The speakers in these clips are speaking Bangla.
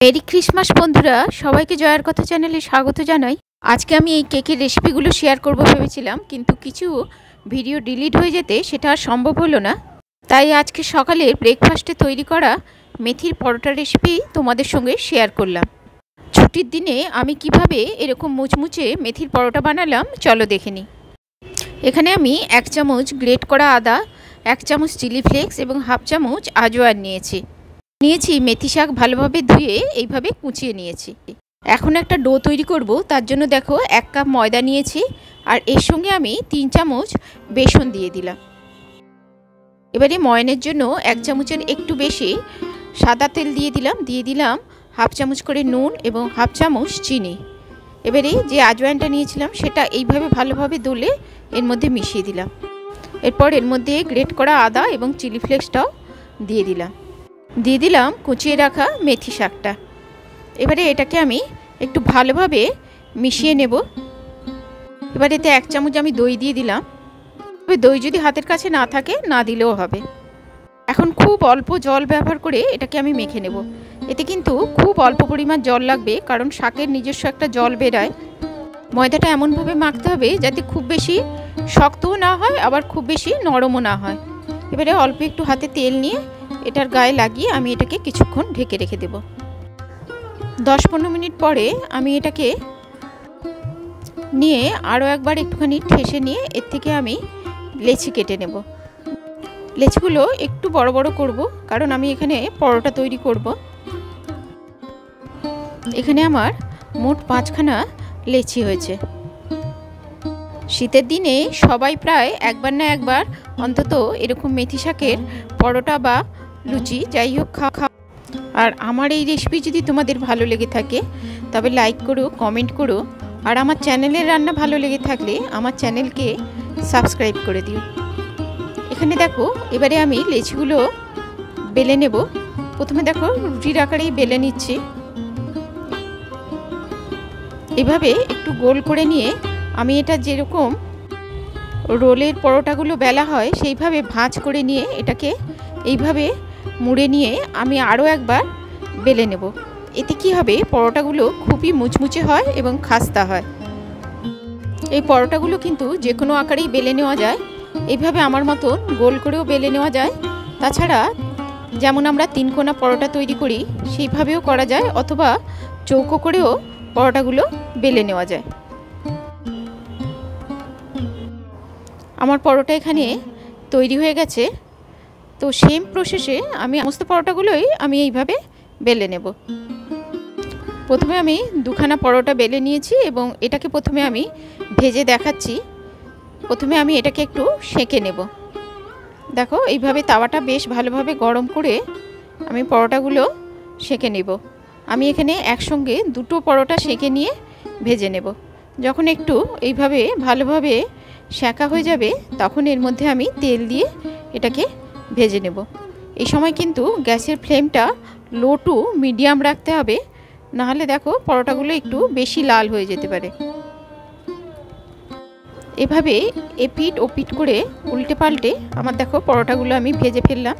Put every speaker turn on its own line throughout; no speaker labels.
মেরি ক্রিসমাস বন্ধুরা, সবাইকে জয়ার কথা চ্যানেলে স্বাগত জানাই। আজকে আমি এই কেকের রেসিপিগুলো শেয়ার করব ভেবেছিলাম, কিন্তু কিছু ভিডিও ডিলিট হয়ে যেতে সেটা আর সম্ভব হলো না। তাই আজকে সকালের ব্রেকফাস্টে তৈরি করা মেথির পরোটা রেসিপি তোমাদের সঙ্গে শেয়ার করলাম। ছুটির দিনে আমি কিভাবে এরকম মুচমুচে মেথির পরোটা বানালাম চলো দেখে নিই। এখানে আমি 1 চামচ গ্রেট করা আদা, 1 চামচ চিলি ফ্লেক্স এবং হাফ চামচ আজওয়ান নিয়েছি। মেথি শাক ভালোভাবে ধুয়ে এইভাবে কুচিয়ে নিয়েছি। এখন একটা ডো তৈরি করব, তার জন্য দেখো 1 কাপ ময়দা নিয়েছি আর এর সঙ্গে আমি 3 চামচ বেসন দিয়ে দিলাম। এবারে ময়নের জন্য 1 চামচের একটু বেশি সাদা তেল দিয়ে দিলাম হাফ চামচ করে নুন এবং হাফ চামচ চিনি। এবারে যে আজওয়ানটা নিয়েছিলাম সেটা এইভাবে ভালোভাবে দলে এর মধ্যে মিশিয়ে দিলাম। এরপর এর মধ্যে গ্রেট করা আদা এবং চিলি ফ্লেক্সটাও দিয়ে দিলাম কুচিয়ে রাখা মেথি শাকটা। এবারে এটাকে আমি একটু ভালোভাবে মিশিয়ে নেব। এবারে এতে 1 চামচ আমি দই দিয়ে দিলাম। তবে দই যদি হাতের কাছে না থাকে না দিলেও হবে। এখন খুব অল্প জল ব্যবহার করে এটাকে আমি মেখে নেব। এতে কিন্তু খুব অল্প পরিমাণ জল লাগবে, কারণ শাকের নিজস্ব একটা জল বেরায়। ময়দাটা এমনভাবে মাখতে হবে যাতে খুব বেশি শক্তও না হয় আবার খুব বেশি নরমও না হয়। এবারে অল্প একটু হাতে তেল নিয়ে এটার গায়ে লাগিয়ে আমি এটাকে কিছুক্ষণ ঢেকে রেখে দেব। 10-15 মিনিট পরে আমি এটাকে নিয়ে আরও একবার একটুখানি ঠেসে নিয়ে এর থেকে আমি লেচি কেটে নেব। লেচিগুলো একটু বড় বড় করব, কারণ আমি এখানে পরোটা তৈরি করব। এখানে আমার মোট 5খানা লেচি হয়েছে। শীতের দিনে সবাই প্রায় একবার না একবার অন্তত এরকম মেথি শাকের পরোটা বা লুচি যাই হোক খাওয়া। আর আমার এই রেসিপি যদি তোমাদের ভালো লেগে থাকে তবে লাইক করো, কমেন্ট করো, আর আমার চ্যানেলের রান্না ভালো লেগে থাকলে আমার চ্যানেলকে সাবস্ক্রাইব করে দিও। এখানে দেখো এবারে আমি লেচিগুলো বেলে নেব। প্রথমে দেখো রুটির আকারেই বেলে নিচ্ছি। এভাবে একটু গোল করে নিয়ে আমি এটা যেরকম রোলের পরোটাগুলো বেলা হয় সেইভাবে ভাঁজ করে নিয়ে এটাকে এইভাবে মুড়ে নিয়ে আমি আরও একবার বেলে নেব। এতে কি হবে, পরোটাগুলো খুবই মুচমুচে হয় এবং খাস্তা হয়। এই পরোটাগুলো কিন্তু যে কোনো আকারেই বেলে নেওয়া যায়। এইভাবে আমার মতন গোল করেও বেলে নেওয়া যায়। তাছাড়া যেমন আমরা 3 কোনা পরোটা তৈরি করি সেইভাবেও করা যায়, অথবা চৌকো করেও পরোটাগুলো বেলে নেওয়া যায়। আমার পরোটা এখানে তৈরি হয়ে গেছে। তো সেম প্রসেসে আমি সমস্ত পরোটাগুলোই আমি এইভাবে বেলে নেব। প্রথমে আমি 2খানা পরোটা বেলে নিয়েছি এবং এটাকে প্রথমে আমি ভেজে দেখাচ্ছি। প্রথমে আমি এটাকে একটু সেঁকে নেব। দেখো এইভাবে তাওয়াটা বেশ ভালোভাবে গরম করে আমি পরোটাগুলো সেঁকে নেব। আমি এখানে একসঙ্গে 2টো পরোটা সেঁকে নিয়ে ভেজে নেব। যখন একটু এইভাবে ভালোভাবে সেঁকা হয়ে যাবে তখন এর মধ্যে আমি তেল দিয়ে এটাকে ভেজে নেব। এই সময় কিন্তু গ্যাসের ফ্লেমটা লো টু মিডিয়াম রাখতে হবে, নাহলে দেখো পরোটাগুলো একটু বেশি লাল হয়ে যেতে পারে। এভাবে এপিট ওপিট করে উল্টে পাল্টে আমার দেখো পরোটাগুলো আমি ভেজে ফেললাম।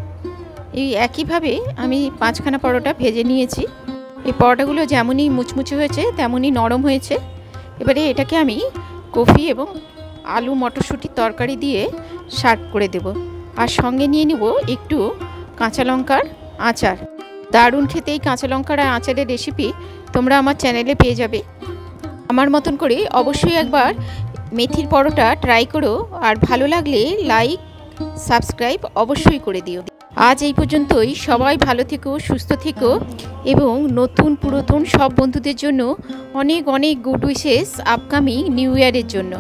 এই একইভাবে আমি 5খানা পরোটা ভেজে নিয়েছি। এই পরোটাগুলো যেমনই মুচমুচে হয়েছে তেমনই নরম হয়েছে। এবারে এটাকে আমি কফি এবং আলু মটরশুঁটির তরকারি দিয়ে সার্ভ করে দেব। আর সঙ্গে নিয়ে নেব একটু কাঁচা লঙ্কার আচার। দারুণ খেতে এই কাঁচা লঙ্কার আচারের রেসিপি তোমরা আমার চ্যানেলে পেয়ে যাবে। আমার মতন করে অবশ্যই একবার মেথির পরোটা ট্রাই করো, আর ভালো লাগলে লাইক সাবস্ক্রাইব অবশ্যই করে দিও। আজ এই পর্যন্তই। সবাই ভালো থেকো, সুস্থ থেকো এবং নতুন পুরাতন সব বন্ধুদের জন্য অনেক অনেক গুড উইশেস আপকামিং নিউ ইয়ারের জন্য।